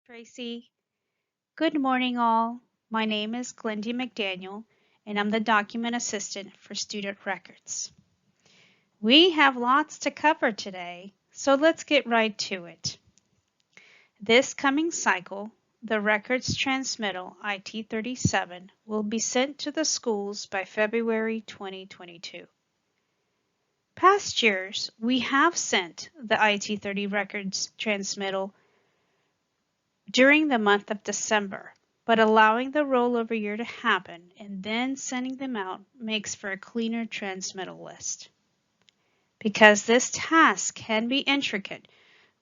Tracy. Good morning, all. My name is Glendy McDaniel, and I'm the document assistant for student records. We have lots to cover today, so let's get right to it. This coming cycle, the records transmittal IT-37 will be sent to the schools by February 2022. Past years, we have sent the IT-30 records transmittal during the month of December, but allowing the rollover year to happen and then sending them out makes for a cleaner transmittal list. Because this task can be intricate,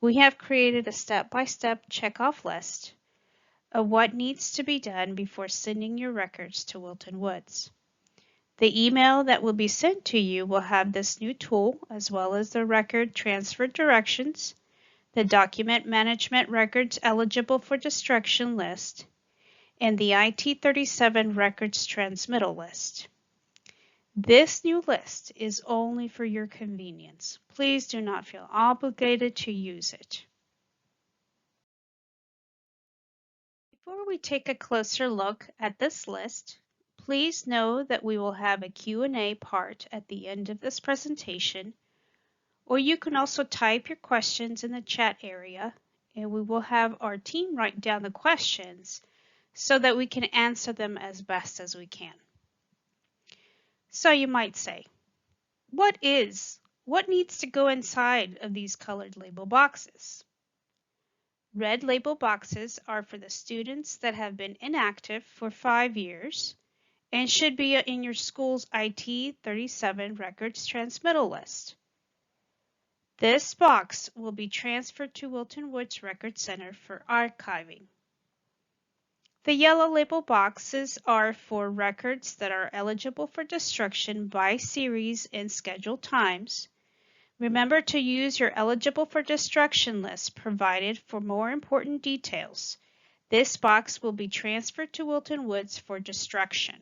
we have created a step-by-step checkoff list of what needs to be done before sending your records to Wilton Woods. The email that will be sent to you will have this new tool as well as the record transfer directions, the document management records eligible for destruction list, and the IT-37 records transmittal list. This new list is only for your convenience. Please do not feel obligated to use it. Before we take a closer look at this list, please know that we will have a Q&A part at the end of this presentation, or you can also type your questions in the chat area, and we will have our team write down the questions so that we can answer them as best as we can. So you might say, what needs to go inside of these colored label boxes? Red label boxes are for the students that have been inactive for 5 years and should be in your school's IT-37 records transmittal list. This box will be transferred to Wilton Woods Record Center for archiving. The yellow label boxes are for records that are eligible for destruction by series and scheduled times. Remember to use your eligible for destruction list provided for more important details. This box will be transferred to Wilton Woods for destruction.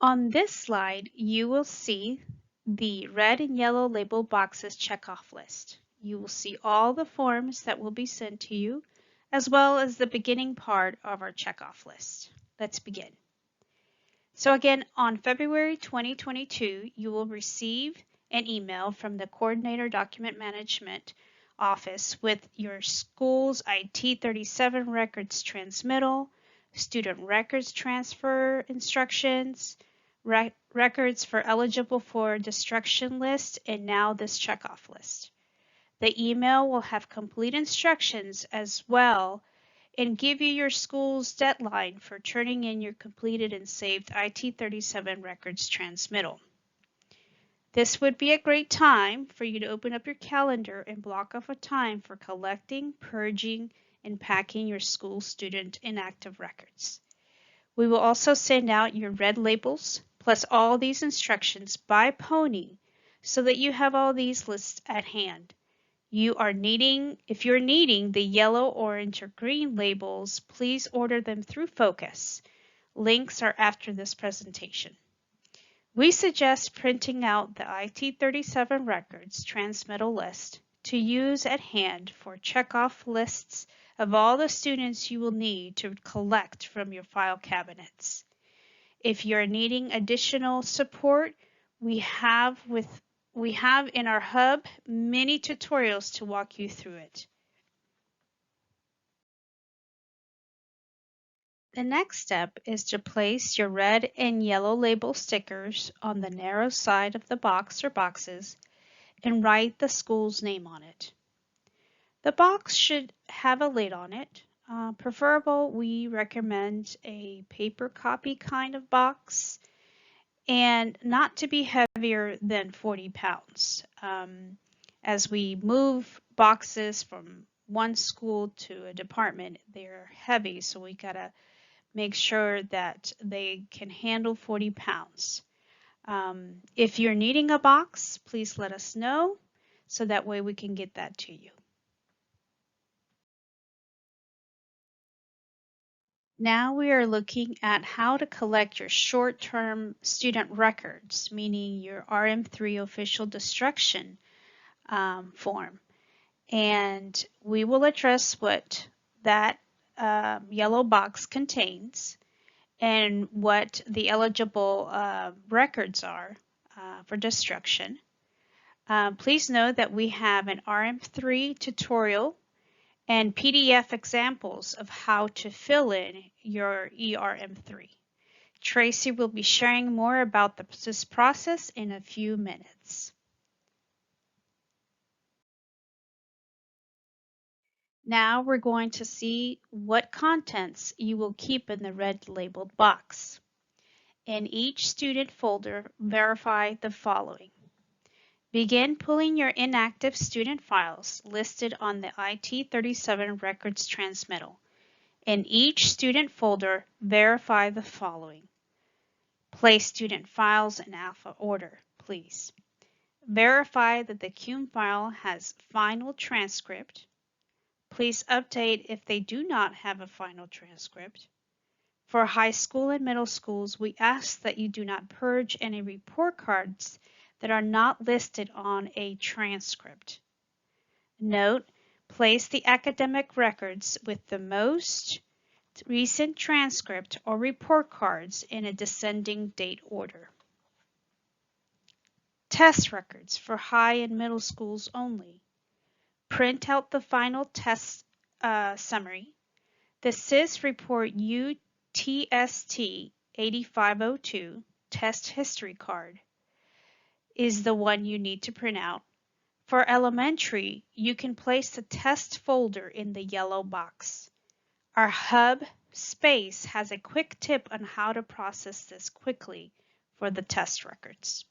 On this slide, you will see the red and yellow label boxes checkoff list. You will see all the forms that will be sent to you, as well as the beginning part of our checkoff list. Let's begin. So again, on February 2022, you will receive an email from the Coordinator Document Management Office with your school's IT-37 records transmittal, student records transfer instructions, records for eligible for destruction list, and now this checkoff list. The email will have complete instructions as well and give you your school's deadline for turning in your completed and saved IT-37 records transmittal. This would be a great time for you to open up your calendar and block off a time for collecting, purging, and packing your school student inactive records. We will also send out your red labels plus all these instructions by pony so that you have all these lists at hand. If you're needing the yellow, orange, or green labels, please order them through Focus. Links are after this presentation. We suggest printing out the IT-37 records transmittal list to use at hand for checkoff lists of all the students you will need to collect from your file cabinets. If you're needing additional support, we have in our hub many tutorials to walk you through it. The next step is to place your red and yellow label stickers on the narrow side of the box or boxes and write the school's name on it. The box should have a lid on it. Preferable, we recommend a paper copy kind of box and not to be heavier than 40 pounds. As we move boxes from one school to a department, they're heavy, so we gotta make sure that they can handle 40 pounds. If you're needing a box, please let us know so that way we can get that to you. Now we are looking at how to collect your short-term student records, meaning your RM3 official destruction form. And we will address what that yellow box contains and what the eligible records are for destruction. Please note that we have an RM3 tutorial and PDF examples of how to fill in your ERM3. Tracy will be sharing more about this process in a few minutes. Now we're going to see what contents you will keep in the red labeled box. In each student folder, verify the following. Begin pulling your inactive student files listed on the IT37 records transmittal. In each student folder, verify the following. Place student files in alpha order, please. Verify that the CUME file has final transcript. Please update if they do not have a final transcript. For high school and middle schools, we ask that you do not purge any report cards that are not listed on a transcript. Note, place the academic records with the most recent transcript or report cards in a descending date order. Test records for high and middle schools only. Print out the final test summary. The SIS report UTST 8502 test history card is the one you need to print out. For elementary, you can place the test folder in the yellow box. Our hub space has a quick tip on how to process this quickly for the test records.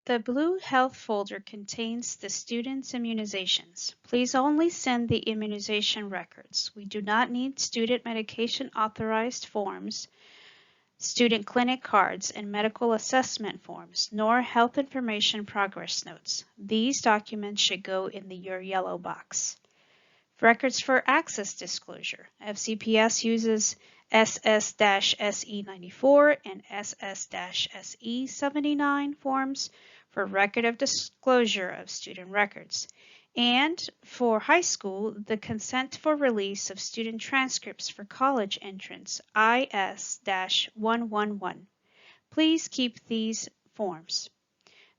The blue health folder contains the students' immunizations. Please only send the immunization records. We do not need student medication authorized forms, student clinic cards, and medical assessment forms, nor health information progress notes. These documents should go in your yellow box. Records for access disclosure. FCPS uses SS-SE94 and SS-SE79 forms for record of disclosure of student records. And for high school, the consent for release of student transcripts for college entrance, IS-111. Please keep these forms.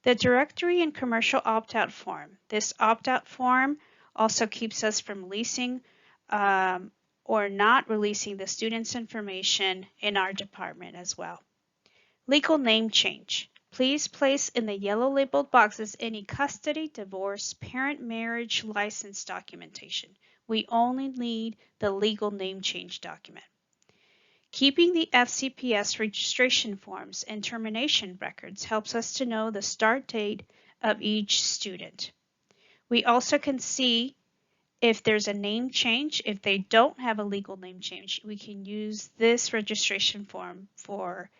The directory and commercial opt-out form. This opt-out form also keeps us from releasing or not releasing the student's information in our department as well. Legal name change. Please place in the yellow labeled boxes any custody, divorce, parent marriage, license documentation. We only need the legal name change document. Keeping the FCPS registration forms and termination records helps us to know the start date of each student. We also can see if there's a name change. If they don't have a legal name change, we can use this registration form for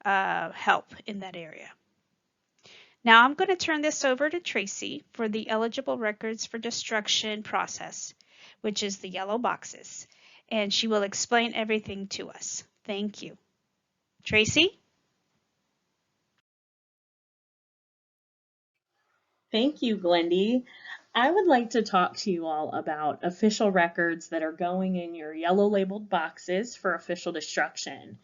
help in that area. Now I'm going to turn this over to Tracy for the eligible records for destruction process, which is the yellow boxes, and she will explain everything to us. Thank you. Tracy? Thank you, Glendy. I would like to talk to you all about official records that are going in your yellow labeled boxes for official destruction.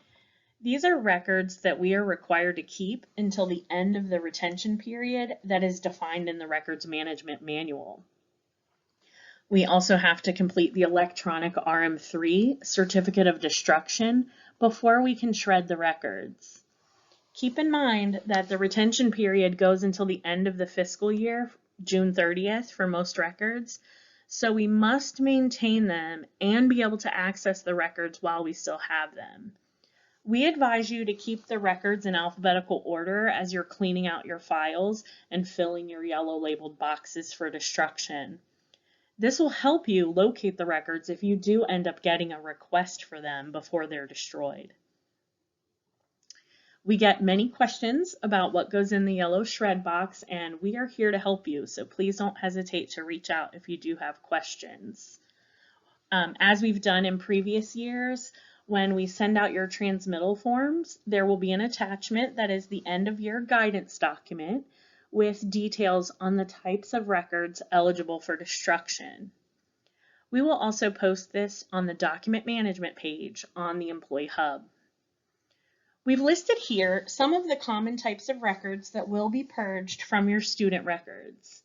These are records that we are required to keep until the end of the retention period that is defined in the Records Management Manual. We also have to complete the electronic RM3 certificate of destruction before we can shred the records. Keep in mind that the retention period goes until the end of the fiscal year, June 30th, for most records, so we must maintain them and be able to access the records while we still have them. We advise you to keep the records in alphabetical order as you're cleaning out your files and filling your yellow labeled boxes for destruction. This will help you locate the records if you do end up getting a request for them before they're destroyed. We get many questions about what goes in the yellow shred box, and we are here to help you, so please don't hesitate to reach out if you do have questions. As we've done in previous years, when we send out your transmittal forms, there will be an attachment that is the end of year guidance document with details on the types of records eligible for destruction. We will also post this on the document management page on the Employee Hub. We've listed here some of the common types of records that will be purged from your student records.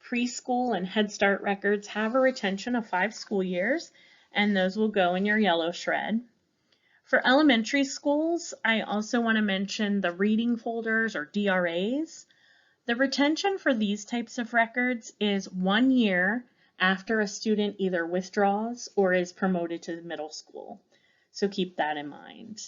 Preschool and Head Start records have a retention of 5 school years, and those will go in your yellow shred. For elementary schools, I also want to mention the reading folders or DRAs. The retention for these types of records is 1 year after a student either withdraws or is promoted to middle school. So keep that in mind.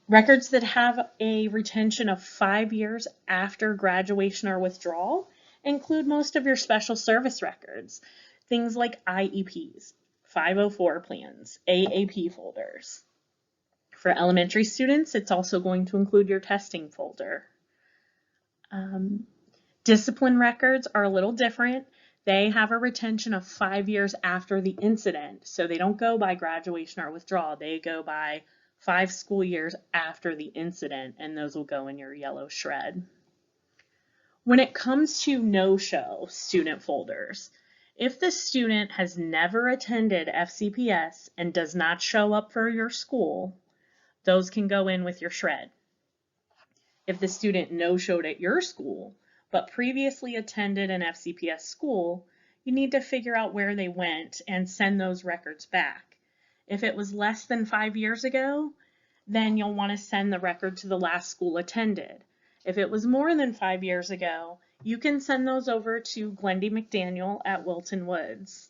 Records that have a retention of 5 years after graduation or withdrawal include most of your special service records, things like IEPs, 504 plans, AAP folders. For elementary students, it's also going to include your testing folder. Discipline records are a little different. They have a retention of 5 years after the incident, so they don't go by graduation or withdrawal. They go by 5 school years after the incident, and those will go in your yellow shred. When it comes to no-show student folders, if the student has never attended FCPS and does not show up for your school, those can go in with your shred. If the student no-showed at your school, but previously attended an FCPS school, you need to figure out where they went and send those records back. If it was less than 5 years ago, then you'll want to send the record to the last school attended. If it was more than 5 years ago, you can send those over to Glendy McDaniel at Wilton Woods.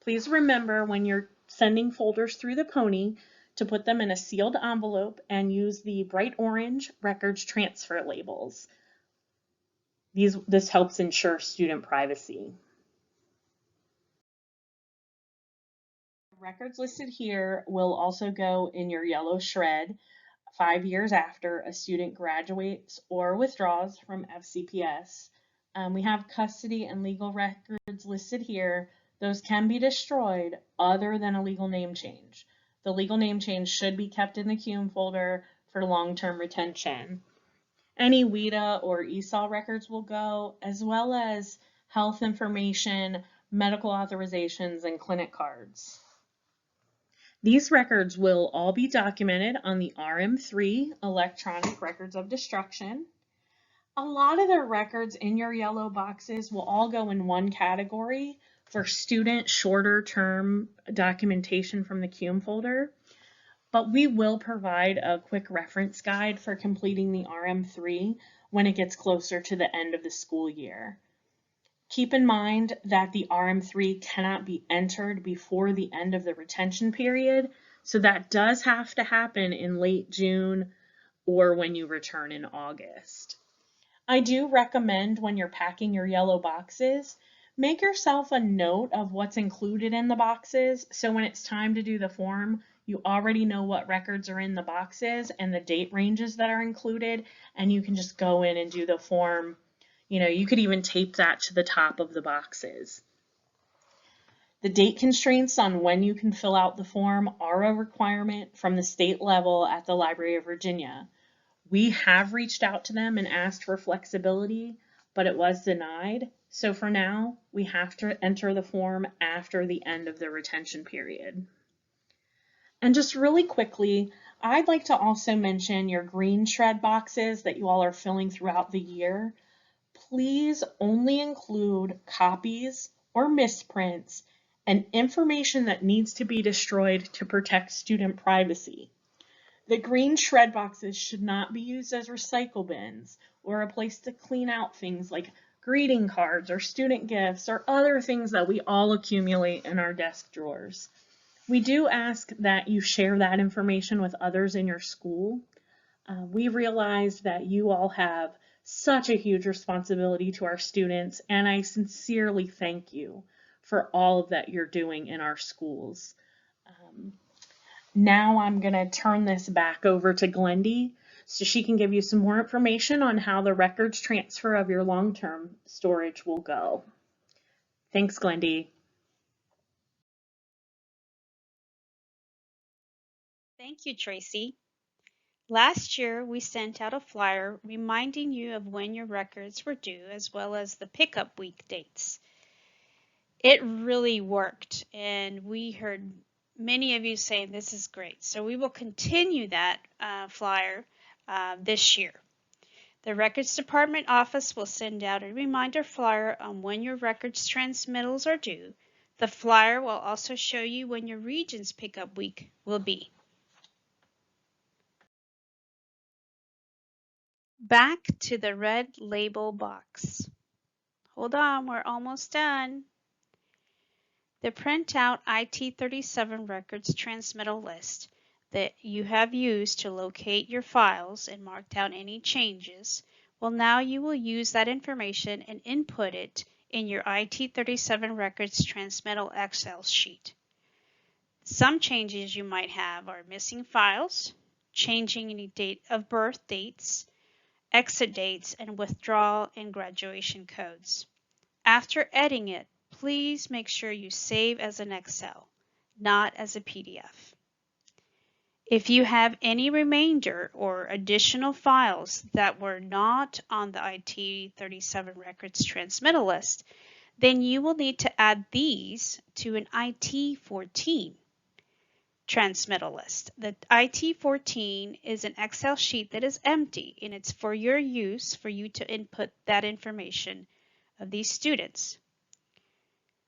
Please remember when you're sending folders through the Pony to put them in a sealed envelope and use the bright orange records transfer labels. This helps ensure student privacy. Records listed here will also go in your yellow shred 5 years after a student graduates or withdraws from FCPS. We have custody and legal records listed here. Those can be destroyed other than a legal name change. The legal name change should be kept in the CUME folder for long-term retention. Any WIDA or ESOL records will go, as well as health information, medical authorizations, and clinic cards. These records will all be documented on the RM3 Electronic Records of Destruction. A lot of the records in your yellow boxes will all go in one category for student shorter term documentation from the CUME folder, but we will provide a quick reference guide for completing the RM3 when it gets closer to the end of the school year. Keep in mind that the RM3 cannot be entered before the end of the retention period, so that does have to happen in late June or when you return in August. I do recommend when you're packing your yellow boxes, make yourself a note of what's included in the boxes, so when it's time to do the form, you already know what records are in the boxes and the date ranges that are included, and you can just go in and do the form. You could even tape that to the top of the boxes. The date constraints on when you can fill out the form are a requirement from the state level at the Library of Virginia. We have reached out to them and asked for flexibility, but it was denied. So for now, we have to enter the form after the end of the retention period. And just really quickly, I'd like to also mention your green shred boxes that you all are filling throughout the year. Please only include copies or misprints and information that needs to be destroyed to protect student privacy. The green shred boxes should not be used as recycle bins or a place to clean out things like greeting cards or student gifts or other things that we all accumulate in our desk drawers. We do ask that you share that information with others in your school. We realize that you all have such a huge responsibility to our students, and I sincerely thank you for all that you're doing in our schools. Now I'm going to turn this back over to Glendy so she can give you some more information on how the records transfer of your long-term storage will go. Thanks, Glendy. Thank you, Tracy. Last year, we sent out a flyer reminding you of when your records were due, as well as the pickup week dates. It really worked, and we heard many of you saying this is great. So we will continue that flyer this year. The Records Department office will send out a reminder flyer on when your records transmittals are due. The flyer will also show you when your region's pickup week will be. Back to the red label box. Hold on, we're almost done. The printout IT37 records transmittal list that you have used to locate your files and mark down any changes, well, now you will use that information and input it in your IT37 records transmittal Excel sheet. Some changes you might have are missing files, changing any date of birth dates, exit dates, and withdrawal and graduation codes. After editing it, please make sure you save as an Excel, not as a PDF. If you have any remainder or additional files that were not on the IT37 records transmittal list, then you will need to add these to an IT14 transmittal list. The IT14 is an Excel sheet that is empty, and it's for your use for you to input that information of these students.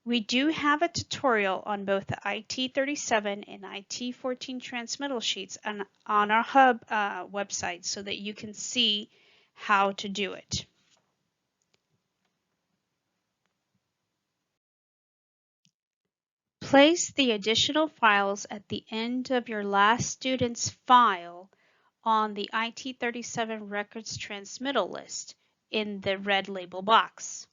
We do have a tutorial on both the IT37 and IT14 transmittal sheets on our Hub website so that you can see how to do it. Place the additional files at the end of your last student's file on the IT37 records transmittal list in the red label box.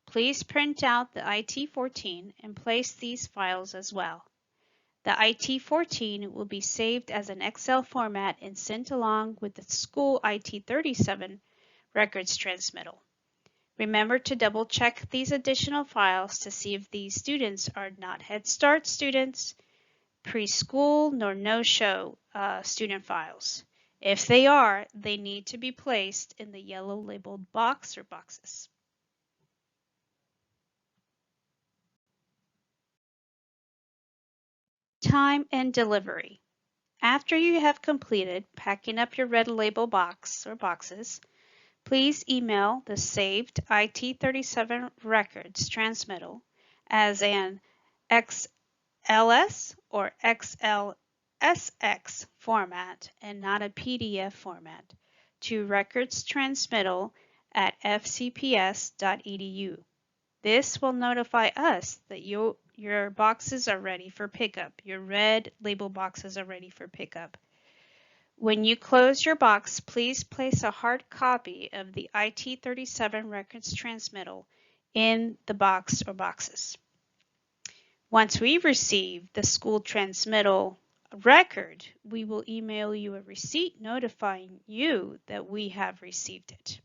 Please print out the IT14 and place these files as well. The IT14 will be saved as an Excel format and sent along with the school IT37 records transmittal. Remember to double check these additional files to see if these students are not Head Start students, preschool, nor no-show student files. If they are, they need to be placed in the yellow labeled box or boxes. Time and delivery. After you have completed packing up your red label box or boxes, please email the saved IT37 records transmittal as an XLS or XLSX format and not a PDF format to recordstransmittal@fcps.edu. This will notify us that your boxes are ready for pickup. Your red label boxes are ready for pickup. When you close your box, please place a hard copy of the IT37 records transmittal in the box or boxes. Once we receive the school transmittal record, we will email you a receipt notifying you that we have received it.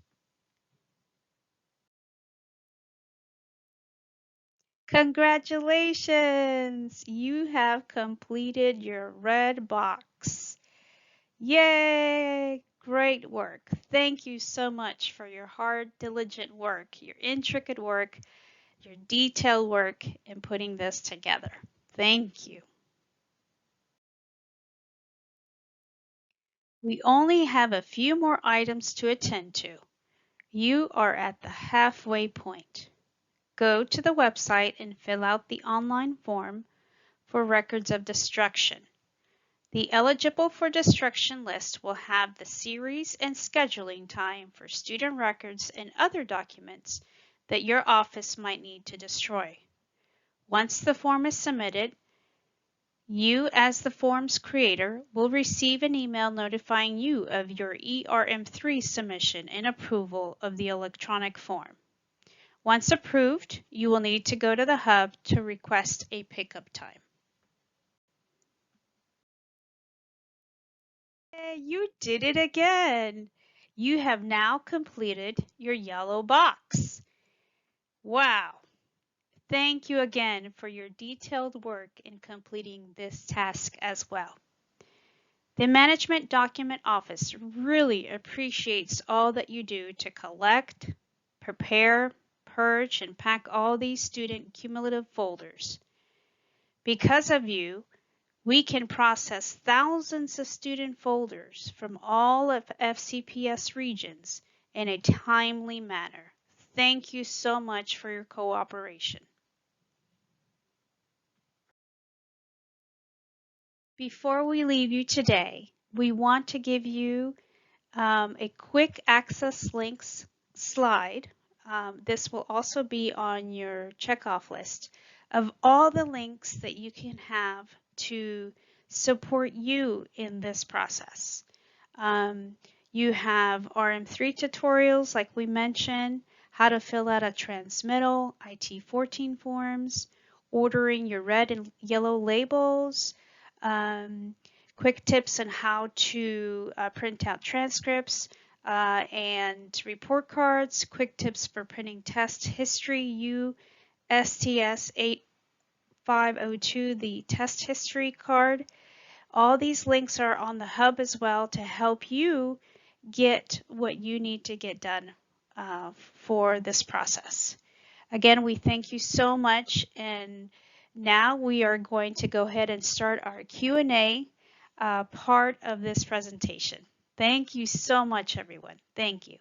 Congratulations! You have completed your red box. Yay! Great work. Thank you so much for your hard, diligent work, your intricate work, your detailed work in putting this together. Thank you. We only have a few more items to attend to. You are at the halfway point. Go to the website and fill out the online form for records of destruction. The eligible for destruction list will have the series and scheduling time for student records and other documents that your office might need to destroy. Once the form is submitted, you as the form's creator will receive an email notifying you of your ERM3 submission and approval of the electronic form. Once approved, you will need to go to the hub to request a pickup time. Hey, you did it again! You have now completed your yellow box. Wow! Thank you again for your detailed work in completing this task as well. The Management Document Office really appreciates all that you do to collect, prepare, purge, and pack all these student cumulative folders. Because of you, we can process thousands of student folders from all of FCPS regions in a timely manner. Thank you so much for your cooperation. Before we leave you today, we want to give you a quick access links slide. This will also be on your checkoff list of all the links that you can have to support you in this process. You have RM3 tutorials, like we mentioned, how to fill out a transmittal, IT14 forms, ordering your red and yellow labels, quick tips on how to print out transcripts and report cards, quick tips for printing test history, USTS 8502, the test history card. All these links are on the hub as well to help you get what you need to get done for this process. Again, we thank you so much, and now we are going to go ahead and start our Q&A part of this presentation. Thank you so much, everyone. Thank you.